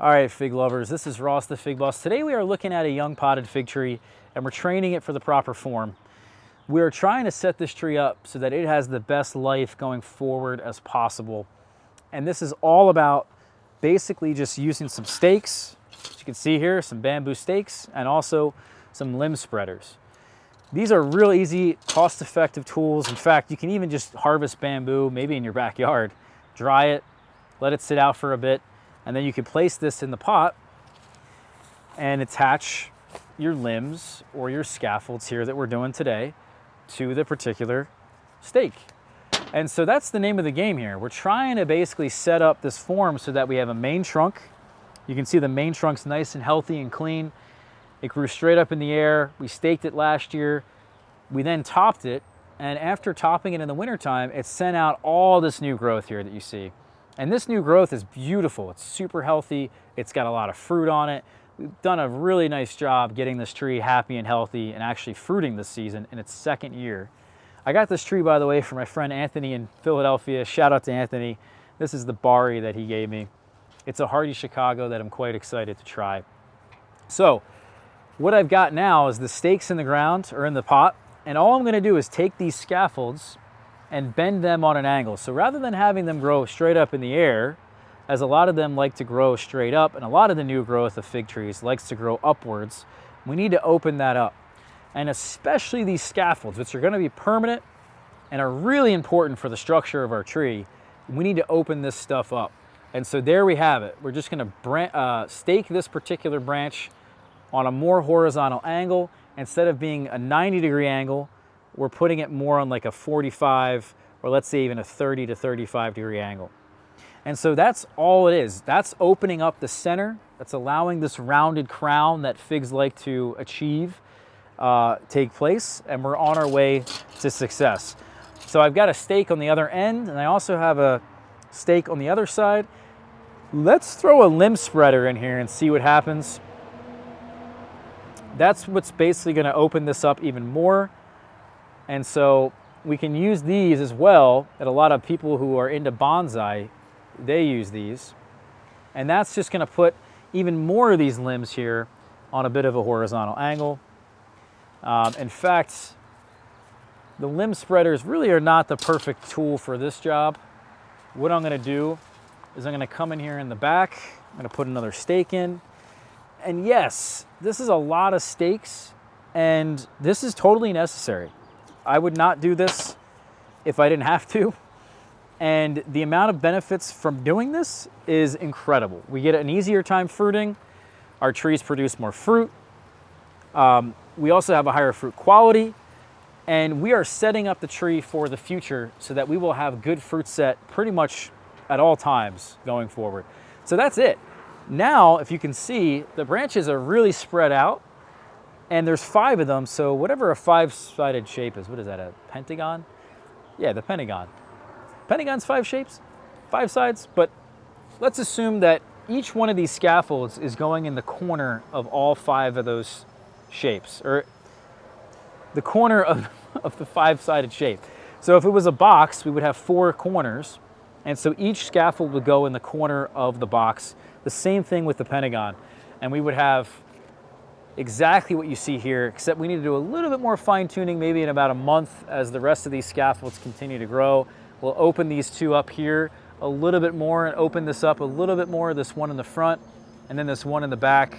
All right, fig lovers, this is Ross the Fig Boss. Today we are looking at a young potted fig tree and we're training it for the proper form. We are trying to set this tree up so that it has the best life going forward as possible. And this is all about basically just using some stakes, as you can see here, some bamboo stakes, and also some limb spreaders. These are real easy, cost-effective tools. In fact, you can even just harvest bamboo, maybe in your backyard, dry it, let it sit out for a bit, and then you can place this in the pot and attach your limbs or your scaffolds here that we're doing today to the particular stake. And so that's the name of the game here. We're trying to basically set up this form so that we have a main trunk. You can see the main trunk's nice and healthy and clean. It grew straight up in the air. We staked it last year. We then topped it, and after topping it in the wintertime, it sent out all this new growth here that you see. And this new growth is beautiful. It's super healthy. It's got a lot of fruit on it. We've done a really nice job getting this tree happy and healthy and actually fruiting this season in its second year. I got this tree, by the way, from my friend Anthony in Philadelphia. Shout out to Anthony. This is the Bari that he gave me. It's a hardy Chicago that I'm quite excited to try. So what I've got now is the stakes in the ground or in the pot, and all I'm going to do is take these scaffolds and bend them on an angle. So rather than having them grow straight up in the air, as a lot of them like to grow straight up, and a lot of the new growth of fig trees likes to grow upwards, we need to open that up. And especially these scaffolds, which are going to be permanent and are really important for the structure of our tree, we need to open this stuff up. And so there we have it. We're just going to stake this particular branch on a more horizontal angle. Instead of being a 90-degree angle, we're putting it more on like a 45, or let's say even a 30 to 35-degree angle. And so that's all it is. That's opening up the center. That's allowing this rounded crown that figs like to achieve take place, and we're on our way to success. So I've got a stake on the other end, and I also have a stake on the other side. Let's throw a limb spreader in here and see what happens. That's what's basically going to open this up even more. And so we can use these as well. That a lot of people who are into bonsai, they use these. And that's just going to put even more of these limbs here on a bit of a horizontal angle. In fact, the limb spreaders really are not the perfect tool for this job. What I'm going to do is I'm going to come in here in the back. I'm going to put another stake in. And yes, this is a lot of stakes, and this is totally necessary. I would not do this if I didn't have to. And the amount of benefits from doing this is incredible. We get an easier time fruiting. Our trees produce more fruit. We also have a higher fruit quality. And we are setting up the tree for the future so that we will have good fruit set pretty much at all times going forward. So that's it. Now, if you can see, the branches are really spread out. And there's 5 of them, so whatever a 5-sided shape is, what is that, a pentagon? Yeah, the pentagon. Pentagon's 5 shapes, 5 sides, but let's assume that each one of these scaffolds is going in the corner of all 5 of those shapes, or the corner of the 5-sided shape. So if it was a box, we would have 4 corners, and so each scaffold would go in the corner of the box. The same thing with the pentagon, and we would have exactly what you see here, except we need to do a little bit more fine tuning maybe in about a month as the rest of these scaffolds continue to grow. We'll open these 2 up here a little bit more and open this up a little bit more, this one in the front and then this one in the back.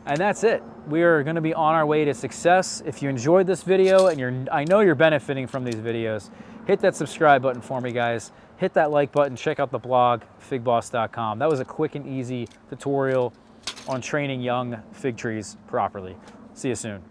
And that's it. We are going to be on our way to success. If you enjoyed this video and I know you're benefiting from these videos, hit that subscribe button for me, guys. Hit that like button. Check out the blog, figboss.com. That was a quick and easy tutorial on training young fig trees properly. See you soon.